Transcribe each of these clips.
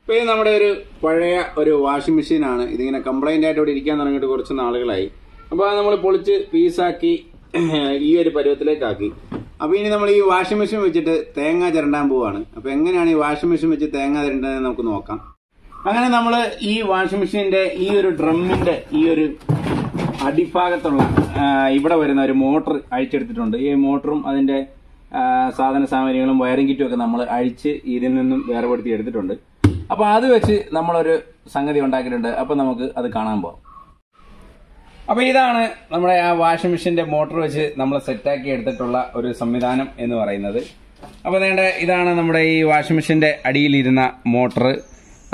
ഇപ്പോൾ ഇത് നമ്മുടെ ഒരു പഴയ ഒരു വാഷിംഗ് മെഷീനാണ്. ഇതിങ്ങനെ കംപ്ലൈൻ്റ് ആയിട്ട് ഇവിടെ ഇരിക്കാൻ തുടങ്ങിയിട്ട് കുറച്ച് നാളുകളായി. അപ്പോൾ അത് നമ്മൾ പൊളിച്ച് പീസാക്കി ഈ ഒരു പരുവത്തിലേക്കാക്കി. അപ്പോൾ ഇനി നമ്മൾ ഈ വാഷിംഗ് മെഷീൻ വെച്ചിട്ട് തേങ്ങ ചിരണ്ടാൻ പോവാണ്. അപ്പോൾ എങ്ങനെയാണ് ഈ വാഷിംഗ് മെഷീൻ വെച്ച് തേങ്ങ ചിരണ്ടതെന്ന് നമുക്ക് നോക്കാം. അങ്ങനെ നമ്മൾ ഈ വാഷിംഗ് മെഷീൻ്റെ ഈ ഒരു ഡ്രമ്മിൻ്റെ ഈ ഒരു അടിഭാഗത്തുള്ള ഇവിടെ വരുന്ന ഒരു മോട്ടർ അഴിച്ചെടുത്തിട്ടുണ്ട്. ഈ മോട്ടറും അതിൻ്റെ സാധന സാമഗ്രികളും വയറിംഗ് കിറ്റും ഒക്കെ നമ്മൾ അഴിച്ച് ഇതിൽ നിന്നും വേർപെടുത്തി എടുത്തിട്ടുണ്ട്. അപ്പോൾ അത് വെച്ച് നമ്മളൊരു സംഗതി ഉണ്ടാക്കിയിട്ടുണ്ട്. അപ്പോൾ നമുക്ക് അത് കാണാൻ പോകാം. അപ്പോൾ ഇതാണ് നമ്മുടെ ആ വാഷിംഗ് മെഷീൻ്റെ മോട്ടർ വെച്ച് നമ്മൾ സെറ്റാക്കി എടുത്തിട്ടുള്ള ഒരു സംവിധാനം എന്ന് പറയുന്നത്. അപ്പോൾ ഇതാണ് നമ്മുടെ ഈ വാഷിംഗ് മെഷീൻ്റെ അടിയിലിരുന്ന മോട്ടർ.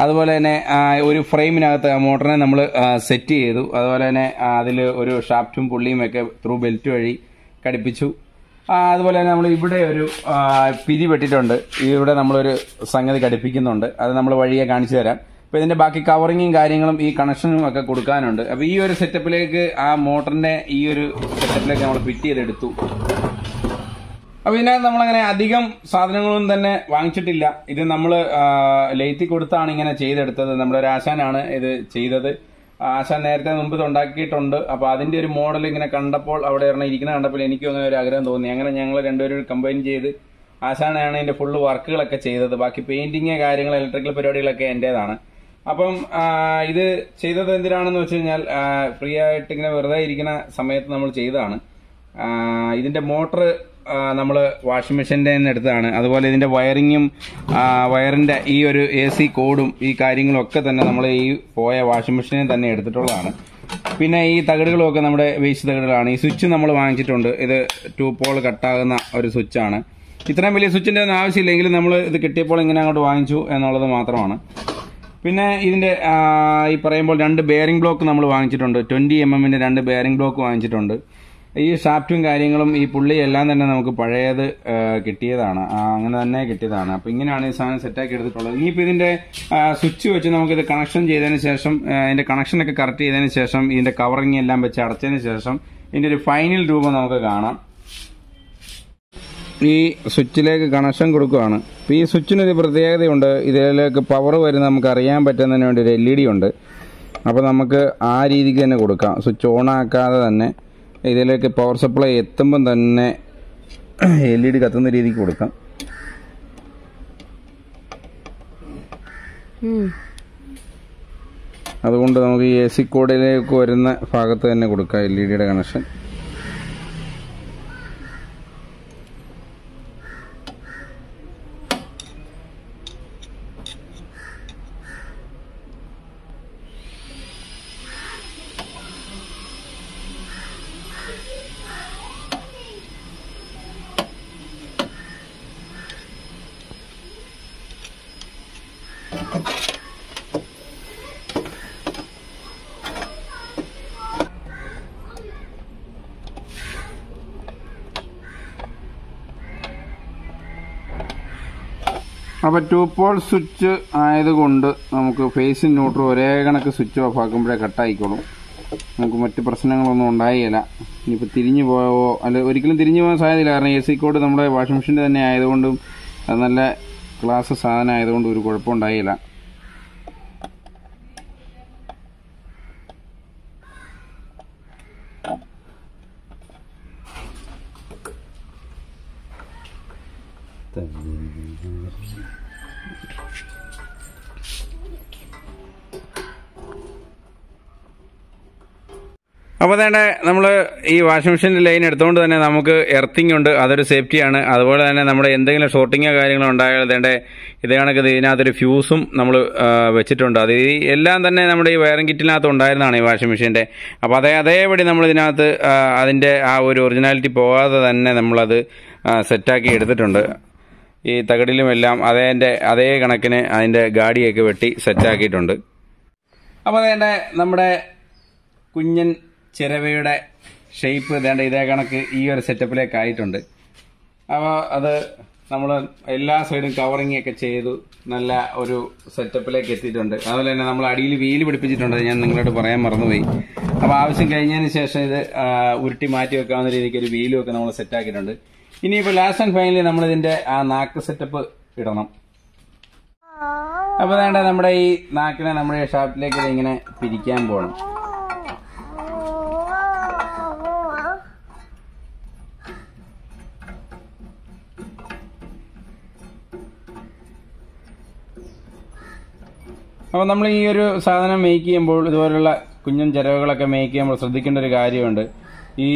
അതുപോലെ തന്നെ ഒരു ഫ്രെയിമിനകത്ത് ആ മോട്ടറിനെ നമ്മൾ സെറ്റ് ചെയ്തു. അതുപോലെ തന്നെ അതിൽ ഒരു ഷാഫ്റ്റും പുള്ളിയും ഒക്കെ ത്രൂ ബെൽറ്റ് വഴി ഘടിപ്പിച്ചു. അതുപോലെ തന്നെ നമ്മൾ ഇവിടെ ഒരു പിരി വെട്ടിയിട്ടുണ്ട്. ഇവിടെ നമ്മളൊരു സംഗതി ഘടിപ്പിക്കുന്നുണ്ട്. അത് നമ്മൾ വഴിയെ കാണിച്ചു തരാം. അപ്പോൾ ഇതിൻ്റെ ബാക്കി കവറിങ്ങും കാര്യങ്ങളും ഈ കണക്ഷനും ഒക്കെ കൊടുക്കാനുണ്ട്. അപ്പോൾ ഈ ഒരു സെറ്റപ്പിലേക്ക് ആ മോട്ടറിനെ ഈ ഒരു സെറ്റപ്പിലേക്ക് നമ്മൾ ഫിറ്റ് ചെയ്തെടുത്തു. അപ്പോൾ ഇതിനകത്ത് നമ്മളങ്ങനെ അധികം സാധനങ്ങളൊന്നും തന്നെ വാങ്ങിച്ചിട്ടില്ല. ഇത് നമ്മൾ ലെയ്ത്തി കൊടുത്താണ് ഇങ്ങനെ ചെയ്തെടുത്തത്. നമ്മുടെ ഒരു ആശാനാണ് ഇത് ചെയ്തത്. ആശാൻ നേരത്തെ മുമ്പ് ഇത് ഉണ്ടാക്കിയിട്ടുണ്ട്. അപ്പോൾ അതിൻ്റെ ഒരു മോഡൽ ഇങ്ങനെ കണ്ടപ്പോൾ അവിടെ ഇരിക്കുന്ന കണ്ടപ്പോൾ എനിക്കും അങ്ങനെ ഒരു ആഗ്രഹം തോന്നി. അങ്ങനെ ഞങ്ങൾ രണ്ടുപേരും കമ്പൈൻ ചെയ്ത് ആശാനാണ് ഇതിൻ്റെ ഫുള്ള് വർക്കുകളൊക്കെ ചെയ്തത്. ബാക്കി പെയിന്റിങ് കാര്യങ്ങൾ ഇലക്ട്രിക്കൽ പരിപാടികളൊക്കെ എൻ്റേതാണ്. അപ്പം ഇത് ചെയ്തത് എന്തിനാണെന്ന് വെച്ച് കഴിഞ്ഞാൽ ഫ്രീ ആയിട്ട് ഇങ്ങനെ വെറുതെ ഇരിക്കുന്ന സമയത്ത് നമ്മൾ ചെയ്തതാണ്. ഇതിൻ്റെ മോട്ടർ നമ്മൾ വാഷിംഗ് മെഷീൻ്റെ നിന്ന് എടുത്തതാണ്. അതുപോലെ ഇതിൻ്റെ വയറിങ്ങും വയറിൻ്റെ ഈ ഒരു AC കോഡും ഈ കാര്യങ്ങളൊക്കെ തന്നെ നമ്മൾ ഈ പോയ വാഷിംഗ് മെഷീനിൽ തന്നെ എടുത്തിട്ടുള്ളതാണ്. പിന്നെ ഈ തകിടുകളൊക്കെ നമ്മുടെ വേസ്റ്റ് തകിടുകളാണ്. ഈ സ്വിച്ച് നമ്മൾ വാങ്ങിച്ചിട്ടുണ്ട്. ഇത് 2 പോൾ കട്ടാകുന്ന ഒരു സ്വിച്ചാണ്. ഇത്രയും വലിയ സ്വിച്ചിൻ്റെ ഒന്നും ആവശ്യമില്ലെങ്കിലും നമ്മൾ ഇത് കിട്ടിയപ്പോൾ ഇങ്ങനെ അങ്ങോട്ട് വാങ്ങിച്ചു എന്നുള്ളത് മാത്രമാണ്. പിന്നെ ഇതിൻ്റെ ഈ പറയുമ്പോൾ 2 ബെയറിംഗ് ബ്ലോക്ക് നമ്മൾ വാങ്ങിച്ചിട്ടുണ്ട്. 20 mm 2 ബെയറിംഗ് ബ്ലോക്ക് വാങ്ങിച്ചിട്ടുണ്ട്. ഈ ഷാഫ്റ്റും കാര്യങ്ങളും ഈ പുള്ളി എല്ലാം തന്നെ നമുക്ക് പഴയത് കിട്ടിയതാണ്. അങ്ങനെ തന്നെ കിട്ടിയതാണ്. അപ്പോൾ ഇങ്ങനെയാണ് ഈ സാധനം സെറ്റാക്കി എടുത്തിട്ടുള്ളത്. ഇനിയിപ്പോൾ ഇതിൻ്റെ സ്വിച്ച് വെച്ച് നമുക്കിത് കണക്ഷൻ ചെയ്തതിന് ശേഷം ഇതിൻ്റെ കണക്ഷനൊക്കെ കറക്റ്റ് ചെയ്തതിന് ശേഷം ഇതിൻ്റെ കവറിങ് എല്ലാം വെച്ച് അടച്ചതിന് ശേഷം ഇതിൻ്റെ ഒരു ഫൈനൽ രൂപം നമുക്ക് കാണാം. ഈ സ്വിച്ചിലേക്ക് കണക്ഷൻ കൊടുക്കുകയാണ്. അപ്പോൾ ഈ സ്വിച്ചിനൊരു പ്രത്യേകതയുണ്ട്. ഇതിലേക്ക് പവർ വരുന്ന നമുക്ക് അറിയാൻ പറ്റുന്നതിന് വേണ്ടി ഒരു LED ഉണ്ട്. അപ്പോൾ നമുക്ക് ആ രീതിക്ക് തന്നെ കൊടുക്കാം. സ്വിച്ച് ഓൺ ആക്കാതെ തന്നെ ഇതിലേക്ക് പവർ സപ്ലൈ എത്തുമ്പം തന്നെ LED കത്തുന്ന രീതിക്ക് കൊടുക്കാം. അതുകൊണ്ട് നമുക്ക് ഈ AC കോഡിലേക്ക് വരുന്ന ഭാഗത്ത് തന്നെ കൊടുക്കാം LED കണക്ഷൻ. അപ്പോൾ 2 പോൾ സ്വിച്ച് ആയതുകൊണ്ട് നമുക്ക് ഫേസും ന്യൂട്രും ഒരേ കണക്ക് സ്വിച്ച് ഓഫ് ആക്കുമ്പോഴേ കട്ടായിക്കോളും. നമുക്ക് മറ്റ് പ്രശ്നങ്ങളൊന്നും ഉണ്ടായില്ല. ഇനിയിപ്പോൾ തിരിഞ്ഞു പോവോ അല്ല ഒരിക്കലും തിരിഞ്ഞു പോകാൻ സാധ്യതയില്ല. കാരണം AC കോഡ് നമ്മുടെ വാഷിംഗ് മെഷീൻ്റെ തന്നെ ആയതുകൊണ്ടും അത് നല്ല ക്ലാസ് സാധനം ആയതുകൊണ്ടും ഒരു കുഴപ്പമുണ്ടായില്ല. അപ്പോൾ തന്നെ നമ്മൾ ഈ വാഷിംഗ് മെഷീൻ്റെ ലൈൻ എടുത്തുകൊണ്ട് തന്നെ നമുക്ക് എർത്തിങ് ഉണ്ട്. അതൊരു സേഫ്റ്റിയാണ്. അതുപോലെ തന്നെ നമ്മുടെ എന്തെങ്കിലും ഷോർട്ടിങ്ങോ കാര്യങ്ങളോ ഉണ്ടായാൽ ഇതേ കണക്ക് ഇതിനകത്തൊരു ഫ്യൂസും നമ്മൾ വെച്ചിട്ടുണ്ട്. അത് എല്ലാം തന്നെ നമ്മുടെ ഈ വയറിംഗ് കിറ്റിനകത്ത് ഉണ്ടായിരുന്നതാണ് ഈ വാഷിംഗ് മെഷീൻ്റെ. അപ്പോൾ അതേപടി നമ്മൾ ഇതിനകത്ത് അതിൻ്റെ ആ ഒരു ഒറിജിനാലിറ്റി പോകാതെ തന്നെ നമ്മളത് സെറ്റാക്കി എടുത്തിട്ടുണ്ട്. ഈ തകിടിലും എല്ലാം അതേ കണക്കിന് അതിൻ്റെ ഗാഡിയൊക്കെ വെട്ടി സെറ്റാക്കിയിട്ടുണ്ട്. അപ്പോൾ നമ്മുടെ കുഞ്ഞൻ ചിരവയുടെ ഷേപ്പ് ഇതേ കണക്ക് ഈ ഒരു സെറ്റപ്പിലേക്ക് ആയിട്ടുണ്ട്. അപ്പോൾ അത് നമ്മൾ എല്ലാ സൈഡും കവറിങ് ഒക്കെ ചെയ്തു നല്ല ഒരു സെറ്റപ്പിലേക്ക് എത്തിയിട്ടുണ്ട്. അതുപോലെ തന്നെ നമ്മൾ അടിയിൽ വീല് പിടിപ്പിച്ചിട്ടുണ്ട്. ഞാൻ നിങ്ങളോട് പറയാൻ മറന്നുപോയി. അപ്പോൾ ആവശ്യം കഴിഞ്ഞതിന് ശേഷം ഇത് ഉരുട്ടി മാറ്റി വെക്കാവുന്ന രീതിക്ക് ഒരു വീലും ഒക്കെ നമ്മൾ സെറ്റാക്കിയിട്ടുണ്ട്. ഇനിയിപ്പോൾ ലാസ്റ്റ് ആൻഡ് ഫൈനലി നമ്മളിതിൻ്റെ ആ നാക്ക് സെറ്റപ്പ് ഇടണം. അപ്പോൾ വേണ്ട നമ്മുടെ ഈ നാക്കിനെ നമ്മുടെ ഷാഫ്റ്റിലേക്ക് ഇങ്ങനെ പിരിക്കാൻ പോകണം. അപ്പോൾ നമ്മൾ ഈ ഒരു സാധനം മേക്ക് ചെയ്യുമ്പോൾ ഇതുപോലുള്ള കുഞ്ഞൻ ചിരവുകളൊക്കെ മേക്ക് ചെയ്യുമ്പോൾ ശ്രദ്ധിക്കേണ്ട ഒരു കാര്യമുണ്ട്. ഈ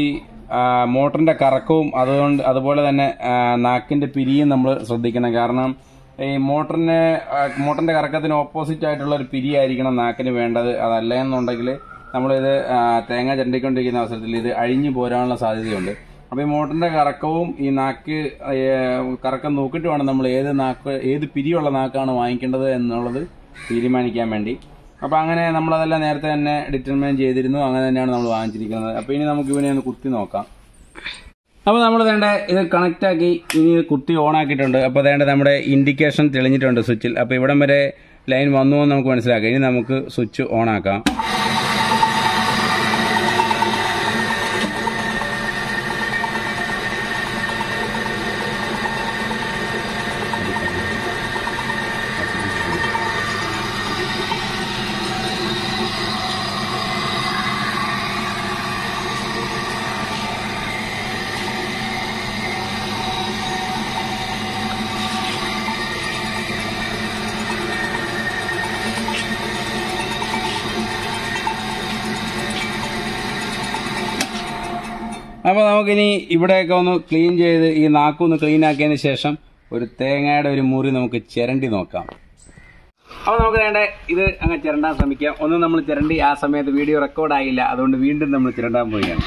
മോട്ടറിന്റെ കറക്കവും അതുപോലെ തന്നെ നാക്കിന്റെ പിരിയും നമ്മൾ ശ്രദ്ധിക്കണം. കാരണം ഈ മോട്ടറിന്റെ കറക്കത്തിന് ഓപ്പോസിറ്റ് ആയിട്ടുള്ള ഒരു പിരിയായിരിക്കണം നാക്കിന് വേണ്ടത്. അതല്ല എന്നുണ്ടെങ്കിൽ നമ്മളിത് തേങ്ങ ചരണ്ടിക്കൊണ്ടിരിക്കുന്ന അവസരത്തിൽ ഇത് അഴിഞ്ഞു പോരാനുള്ള സാധ്യതയുണ്ട്. അപ്പോൾ ഈ മോട്ടറിന്റെ കറക്കവും ഈ നാക്ക് കറക്കം നോക്കിയിട്ട് വേണം നമ്മൾ ഏത് പിരിയുള്ള നാക്കാണ് വാങ്ങിക്കേണ്ടത് എന്നുള്ളത് തീരുമാനിക്കാൻ വേണ്ടി. അപ്പോൾ അങ്ങനെ നമ്മളതെല്ലാം നേരത്തെ തന്നെ ഡിറ്റർമൈൻ ചെയ്തിരുന്നു. അങ്ങനെ തന്നെയാണ് നമ്മൾ വാങ്ങിച്ചിരിക്കുന്നത്. അപ്പോൾ ഇനി നമുക്ക് ഇവനെ ഒന്ന് കുത്തി നോക്കാം. അപ്പോൾ നമ്മൾ വേണ്ട ഇത് കണക്റ്റ് ആക്കി ഇനി കുത്തി ഓൺ ആക്കിയിട്ടുണ്ട്. അപ്പോൾ വേണ്ട നമ്മുടെ ഇൻഡിക്കേഷൻ തെളിഞ്ഞിട്ടുണ്ട് സ്വിച്ചിൽ. അപ്പോൾ ഇവിടം വരെ ലൈൻ വന്നു എന്ന് നമുക്ക് മനസ്സിലാക്കാം. ഇനി നമുക്ക് സ്വിച്ച് ഓൺ ആക്കാം. അപ്പോൾ നമുക്കിനി ഇവിടെയൊക്കെ ഒന്ന് ക്ലീൻ ചെയ്ത് ഈ നാക്കൊന്ന് ക്ലീൻ ആക്കിയതിന് ശേഷം ഒരു തേങ്ങയുടെ ഒരു മുറി നമുക്ക് ചിരണ്ടി നോക്കാം. അപ്പോൾ നമുക്ക് വേണ്ട ഇത് അങ്ങ് ചിരണ്ടാൻ ശ്രമിക്കാം. ഒന്നും നമ്മൾ ചിരണ്ടി ആ സമയത്ത് വീഡിയോ റെക്കോർഡായില്ല, അതുകൊണ്ട് വീണ്ടും നമ്മൾ ചിരണ്ടാൻ പോവുകയാണ്.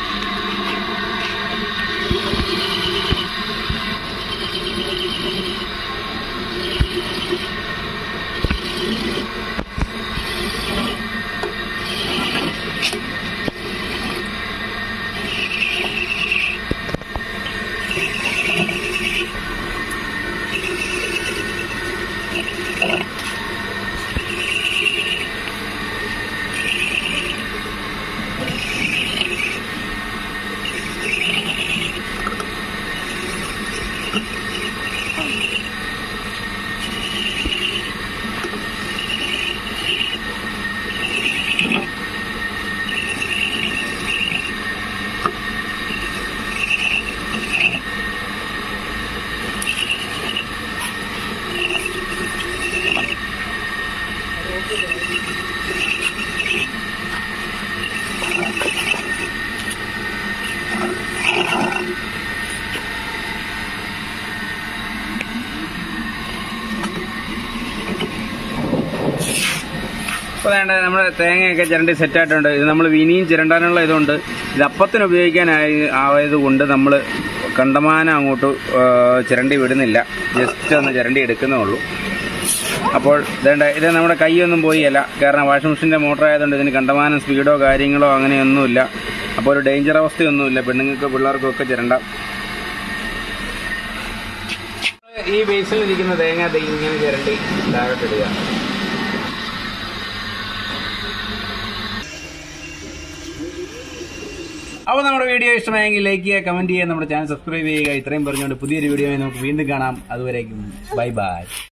അപ്പോൾ വേണ്ട നമ്മുടെ തേങ്ങയൊക്കെ ചിരണ്ടി സെറ്റായിട്ടുണ്ട്. ഇത് നമ്മൾ ഇനിയും ചിരണ്ടാനുള്ള ഇതുണ്ട്. ഇത് അപ്പത്തിന് ആയതുകൊണ്ട് നമ്മൾ കണ്ടമാനം അങ്ങോട്ട് ചിരണ്ടി വിടുന്നില്ല, ജസ്റ്റ് ഒന്ന് ചിരണ്ടി എടുക്കുന്നേ ഉള്ളൂ. അപ്പോൾ ഇത് നമ്മുടെ കൈയൊന്നും പോയില്ല, കാരണം വാഷിംഗ് മെഷീൻ്റെ മോട്ടർ ആയതുകൊണ്ട് ഇതിന് കണ്ടമാനം സ്പീഡോ കാര്യങ്ങളോ അങ്ങനെയൊന്നുമില്ല. അപ്പോൾ ഒരു ഡേഞ്ചർ അവസ്ഥയൊന്നുമില്ല, പെണ്ണുങ്ങൾക്ക് പിള്ളേർക്കും ഒക്കെ ചിരണ്ടാം. ഈ ബേസിലിരിക്കുന്ന തേങ്ങ ഇങ്ങനെ ചിരണ്ടി താഴോട്ടിടുക. അപ്പോൾ നമ്മുടെ വീഡിയോ ഇഷ്ടമായെങ്കിൽ ലൈക്ക് ചെയ്യുക, കമന്റ് ചെയ്യുക, നമ്മുടെ ചാനൽ സബ്സ്ക്രൈബ് ചെയ്യുക. ഇത്രയും പറഞ്ഞുകൊണ്ട് പുതിയൊരു വീഡിയോയിൽ നമുക്ക് വീണ്ടും കാണാം. അതുവരേക്കും ബൈ ബൈ.